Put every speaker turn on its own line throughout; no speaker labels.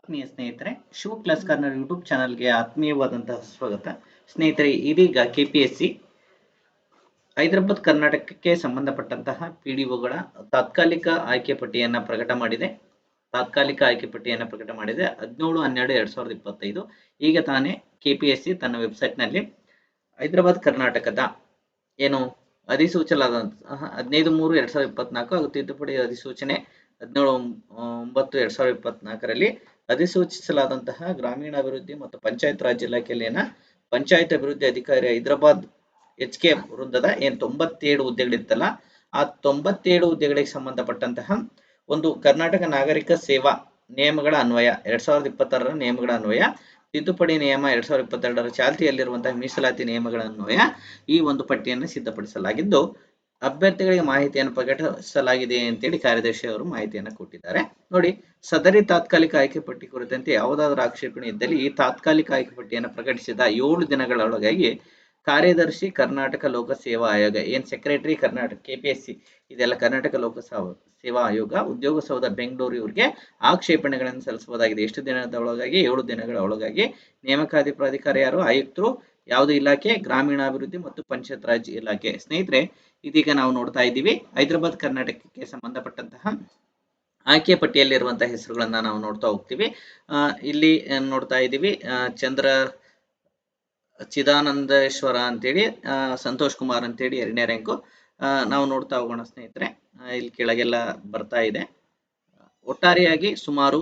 ಆತ್ಮೀಯ ಸ್ನೇಹಿತರೆ, Shiva class corner YouTube ಚಾನಲ್ಗೆ ಆತ್ಮೀಯವಾದಂತಹ ಸ್ವಾಗತ. ಸ್ನೇಹಿತರೆ, ಇದೀಗ ಕೆಪಿಎಸ್ಸಿ ಹೈದರಾಬಾದ್ ಕರ್ನಾಟಕಕ್ಕೆ ಸಂಬಂಧಪಟ್ಟಂತಹ ಪಿಡಿಒಗಳ ತಾತ್ಕಾಲಿಕ ಆಯ್ಕೆ ಪಟ್ಟಿಯನ್ನು ಪ್ರಕಟ ಮಾಡಿದೆ. 17/12/2025 ಈಗ ತಾನೇ ಕೆಪಿಎಸ್ಸಿ ತನ್ನ ವೆಬ್ಸೈಟ್ನಲ್ಲಿ ಹೈದರಾಬಾದ್ ಕರ್ನಾಟಕದ ಏನು ಅಧಿಸೂಚಿಸಲಾದಂತಹ 15/3/2024 ಹಾಗೂ ತಿದ್ದುಪಡಿ ಅಧಿಸೂಚನೆ 17/9/2024ರಲ್ಲಿ ಅಧಿಸೂಚಿಸಲಾದಂತಹ ಗ್ರಾಮೀಣಾಭಿವೃದ್ಧಿ ಮತ್ತು ಪಂಚಾಯತ್ ರಾಜ್ ಇಲಾಖೆಯಲ್ಲಿನ ಪಂಚಾಯತ್ ಅಭಿವೃದ್ಧಿ ಅಧಿಕಾರಿ ಹೈದರಾಬಾದ್ HK ವೃಂದದ ಏನು 97 ಹುದ್ದೆಗಳಿತ್ತಲ್ಲ, ಆ 97 ಹುದ್ದೆಗಳಿಗೆ ಸಂಬಂಧಪಟ್ಟಂತಹ ಒಂದು ಕರ್ನಾಟಕ ನಾಗರಿಕ ಸೇವಾ ನಿಯಮಗಳ ಅನ್ವಯ 2026ರ ನಿಯಮಗಳ ಅನ್ವಯ ತಿದ್ದುಪಡಿ ನಿಯಮ 2022ರ ಚಾಲ್ತಿಯಲ್ಲಿರುವಂತಹ ಮೀಸಲಾತಿ ನಿಯಮಗಳ ಅನ್ವಯ ಈ ಒಂದು ಪಟ್ಟಿಯನ್ನು ಸಿದ್ಧಪಡಿಸಲಾಗಿದ್ದು, ಅಭ್ಯರ್ಥಿಗಳಿಗೆ ಮಾಹಿತಿಯನ್ನು ಪ್ರಕಟಿಸಲಾಗಿದೆ ಅಂತೇಳಿ ಕಾರ್ಯದರ್ಶಿ ಅವರು ಮಾಹಿತಿಯನ್ನು ಕೊಟ್ಟಿದ್ದಾರೆ. ನೋಡಿ, ಸದರಿ ತಾತ್ಕಾಲಿಕ ಆಯ್ಕೆ ಪಟ್ಟಿ ಕುರಿತಂತೆ ಯಾವುದಾದರೂ ಆಕ್ಷೇಪಣೆ ಇದ್ದಲ್ಲಿ ಈ ತಾತ್ಕಾಲಿಕ ಆಯ್ಕೆ ಪಟ್ಟಿಯನ್ನು ಪ್ರಕಟಿಸಿದ 7 ದಿನಗಳೊಳಗಾಗಿ ಕಾರ್ಯದರ್ಶಿ ಕರ್ನಾಟಕ ಲೋಕ ಸೇವಾ ಆಯೋಗ, ಏನ್ ಸೆಕ್ರೆಟರಿ ಕರ್ನಾಟಕ ಕೆಪಿಎಸ್ಸಿ ಇದೆಲ್ಲ ಕರ್ನಾಟಕ ಲೋಕ ಸೇವಾ ಆಯೋಗ, ಉದ್ಯೋಗ ಸೌಧ ಬೆಂಗಳೂರು ಇವರಿಗೆ ಆಕ್ಷೇಪಣೆಗಳನ್ನು ಸಲ್ಲಿಸಬಹುದಾಗಿದೆ. ಎಷ್ಟು ದಿನದ ಒಳಗಾಗಿ? 7 ದಿನಗಳ ಒಳಗಾಗಿ. ನೇಮಕಾತಿ ಪ್ರಾಧಿಕಾರ ಯಾರು? ಆಯುಕ್ತರು. ಯಾವುದು ಇಲಾಖೆ? ಗ್ರಾಮೀಣಾಭಿವೃದ್ಧಿ ಮತ್ತು ಪಂಚಾಯತ್ ರಾಜ್ ಇಲಾಖೆ. ಸ್ನೇಹಿತರೆ, ಇದೀಗ ನಾವು ನೋಡ್ತಾ ಇದ್ದೀವಿ ಹೈದರಾಬಾದ್ ಕರ್ನಾಟಕಕ್ಕೆ ಸಂಬಂಧಪಟ್ಟಂತಹ ಆಯ್ಕೆ ಪಟ್ಟಿಯಲ್ಲಿರುವಂತಹ ಹೆಸರುಗಳನ್ನ ನಾವು ನೋಡ್ತಾ ಹೋಗ್ತೀವಿ. ಇಲ್ಲಿ ನೋಡ್ತಾ ಇದ್ದೀವಿ ಚಂದ್ರ ಚಿದಾನಂದೇಶ್ವರ ಅಂತೇಳಿ, ಸಂತೋಷ್ ಕುಮಾರ್ ಅಂತೇಳಿ 2ನೇ ರ್ಯಾಂಕು. ನಾವು ನೋಡ್ತಾ ಹೋಗೋಣ ಸ್ನೇಹಿತರೆ. ಇಲ್ಲಿ ಕೆಳಗೆಲ್ಲ ಬರ್ತಾ ಇದೆ. ಒಟ್ಟಾರೆಯಾಗಿ ಸುಮಾರು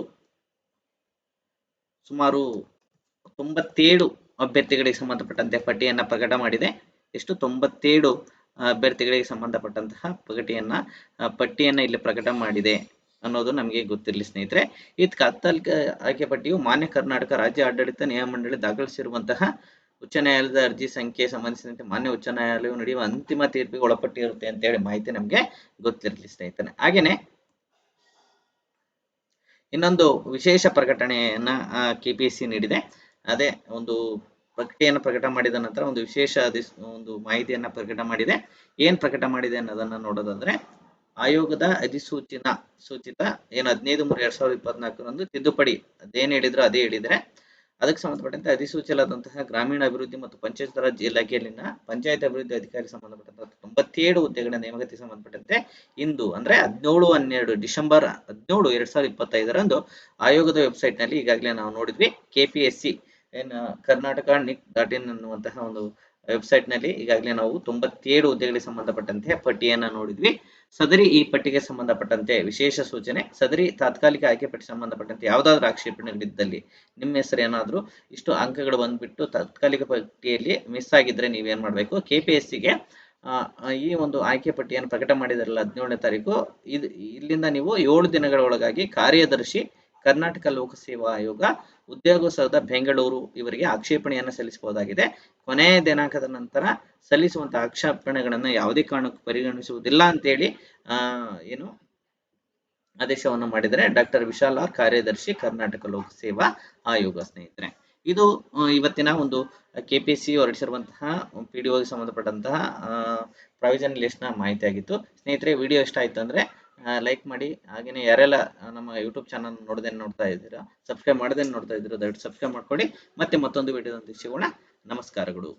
97 ಅಭ್ಯರ್ಥಿಗಳಿಗೆ ಸಂಬಂಧಪಟ್ಟಂತೆ ಪಟ್ಟಿಯನ್ನ ಪ್ರಕಟ ಮಾಡಿದೆ. ಎಷ್ಟು? 97 ಅಭ್ಯರ್ಥಿಗಳಿಗೆ ಸಂಬಂಧಪಟ್ಟಂತಹ ಪಟ್ಟಿಯನ್ನ ಇಲ್ಲಿ ಪ್ರಕಟ ಮಾಡಿದೆ ಅನ್ನೋದು ನಮಗೆ ಗೊತ್ತಿರಲಿ ಸ್ನೇಹಿತರೆ. ಈ ತಾತ್ಕಾಲಿಕ ಆಯ್ಕೆ ಪಟ್ಟಿಯು ಮಾನ್ಯ ಕರ್ನಾಟಕ ರಾಜ್ಯ ಆಡಳಿತ ನ್ಯಾಯಮಂಡಳಿ ದಾಖಲಿಸಿರುವಂತಹ ಉಚ್ಚ ನ್ಯಾಯಾಲಯದ ಅರ್ಜಿ ಸಂಖ್ಯೆ ಸಂಬಂಧಿಸಿದಂತೆ ಮಾನ್ಯ ಉಚ್ಚ ನ್ಯಾಯಾಲಯವು ನಡೆಯುವ ಅಂತಿಮ ತೀರ್ಪಿಗೆ ಒಳಪಟ್ಟಿರುತ್ತೆ ಅಂತ ಹೇಳಿ ಮಾಹಿತಿ ನಮಗೆ ಗೊತ್ತಿರಲಿ ಸ್ನೇಹಿತರೆ. ಹಾಗೇನೆ ಇನ್ನೊಂದು ವಿಶೇಷ ಪ್ರಕಟಣೆಯನ್ನ ಕೆಪಿಎಸ್ಸಿ ನೀಡಿದೆ. ಅದೇ ಒಂದು ಪಟ್ಟಿಯನ್ನು ಪ್ರಕಟ ಮಾಡಿದ ನಂತರ ಒಂದು ವಿಶೇಷ ಒಂದು ಮಾಹಿತಿಯನ್ನ ಪ್ರಕಟ ಮಾಡಿದೆ. ಏನ್ ಪ್ರಕಟ ಮಾಡಿದೆ ಅನ್ನೋದನ್ನ ನೋಡೋದಾದ್ರೆ, ಆಯೋಗದ ಸೂಚಿತ ಏನು 15/3/2024 ತಿದ್ದುಪಡಿ ಅದೇನು ಹೇಳಿದ್ರು ಅದೇ ಹೇಳಿದ್ರೆ, ಅದಕ್ಕೆ ಸಂಬಂಧಪಟ್ಟಂತೆ ಅಧಿಸೂಚಿಸಲಾದಂತಹ ಗ್ರಾಮೀಣಾಭಿವೃದ್ಧಿ ಮತ್ತು ಪಂಚಾಯತ್ ರಾಜ್ ಇಲಾಖೆಯಲ್ಲಿನ ಪಂಚಾಯತ್ ಅಭಿವೃದ್ಧಿ ಅಧಿಕಾರಿ ಸಂಬಂಧಪಟ್ಟಂತಹ 97 ಹುದ್ದೆಗಳ ನೇಮಕಾತಿ ಸಂಬಂಧಪಟ್ಟಂತೆ ಇಂದು ಅಂದ್ರೆ 17/12 ಡಿಸೆಂಬರ್ 17, 2025ರಂದು ಆಯೋಗದ ವೆಬ್ಸೈಟ್ ನಲ್ಲಿ ಈಗಾಗಲೇ ನಾವು ನೋಡಿದ್ವಿ. ಕೆಪಿಎಸ್ಸಿ ಕರ್ನಾಟಕ NIC.in ಅನ್ನುವಂತಹ ಒಂದು ವೆಬ್ಸೈಟ್ ನಲ್ಲಿ ಈಗಾಗಲೇ ನಾವು 97 ಹುದ್ದೆಗಳಿಗೆ ಸಂಬಂಧಪಟ್ಟಂತೆ ಪಟ್ಟಿಯನ್ನ ನೋಡಿದ್ವಿ. ಸದರಿ ಈ ಪಟ್ಟಿಗೆ ಸಂಬಂಧಪಟ್ಟಂತೆ ವಿಶೇಷ ಸೂಚನೆ, ಸದರಿ ತಾತ್ಕಾಲಿಕ ಆಯ್ಕೆ ಪಟ್ಟಿ ಸಂಬಂಧಪಟ್ಟಂತೆ ಯಾವುದಾದ್ರೂ ಆಕ್ಷೇಪಣೆಗಳಿದ್ದಲ್ಲಿ, ನಿಮ್ಮ ಹೆಸರು ಏನಾದರೂ ಇಷ್ಟು ಅಂಕಗಳು ಬಂದ್ಬಿಟ್ಟು ತಾತ್ಕಾಲಿಕ ಪಟ್ಟಿಯಲ್ಲಿ ಮಿಸ್ ಆಗಿದ್ರೆ ನೀವೇನ್ ಮಾಡಬೇಕು? ಕೆಪಿಎಸ್ಸಿಗೆ ಈ ಒಂದು ಆಯ್ಕೆ ಪಟ್ಟಿಯನ್ನು ಪ್ರಕಟ ಮಾಡಿದಾರಲ್ಲ 17ನೇ ತಾರೀಕು, ಇಲ್ಲಿಂದ ನೀವು 7 ದಿನಗಳ ಒಳಗಾಗಿ ಕಾರ್ಯದರ್ಶಿ ಕರ್ನಾಟಕ ಲೋಕ ಸೇವಾ ಆಯೋಗ, ಉದ್ಯೋಗ ಸೌಧ ಬೆಂಗಳೂರು ಇವರಿಗೆ ಆಕ್ಷೇಪಣೆಯನ್ನು ಸಲ್ಲಿಸಬಹುದಾಗಿದೆ. ಕೊನೆಯ ದಿನಾಂಕದ ನಂತರ ಸಲ್ಲಿಸುವಂತಹ ಆಕ್ಷೇಪಣೆಗಳನ್ನು ಯಾವುದೇ ಕಾರಣಕ್ಕೂ ಪರಿಗಣಿಸುವುದಿಲ್ಲ ಅಂತೇಳಿ ಏನು ಆದೇಶವನ್ನು ಮಾಡಿದರೆ ಡಾಕ್ಟರ್ ವಿಶಾಲ್ ಆರ್, ಕಾರ್ಯದರ್ಶಿ ಕರ್ನಾಟಕ ಲೋಕ ಸೇವಾ ಆಯೋಗ. ಸ್ನೇಹಿತರೆ, ಇದು ಇವತ್ತಿನ ಒಂದು ಕೆಪಿಎಸ್ಸಿ ಹೊರಡಿಸಿರುವಂತಹ ಪಿಡಿಒಗೆ ಸಂಬಂಧಪಟ್ಟಂತಹ ಪ್ರಾವಿಷನಲ್ ಲಿಸ್ಟ್ನ ಮಾಹಿತಿ ಆಗಿತ್ತು. ಸ್ನೇಹಿತರೆ, ವಿಡಿಯೋ ಇಷ್ಟ ಆಯ್ತು ಅಂದ್ರೆ ಲೈಕ್ ಮಾಡಿ. ಹಾಗೇನೆ ಯಾರೆಲ್ಲ ನಮ್ಮ ಯೂಟ್ಯೂಬ್ ಚಾನಲ್ ನೋಡ್ತಾ ಇದ್ದೀರಾ, ಸಬ್ಸ್ಕ್ರೈಬ್ ಮಾಡದೇನೆ ನೋಡ್ತಾ ಇದ್ದೀರಾ, ದಯವಿಟ್ಟು ಸಬ್ಸ್ಕ್ರೈಬ್ ಮಾಡ್ಕೊಳ್ಳಿ. ಮತ್ತೆ ಮತ್ತೊಂದು ವಿಡಿಯೋದೊಂದಿಗೆ ಸಿಗೋಣ. ನಮಸ್ಕಾರಗಳು.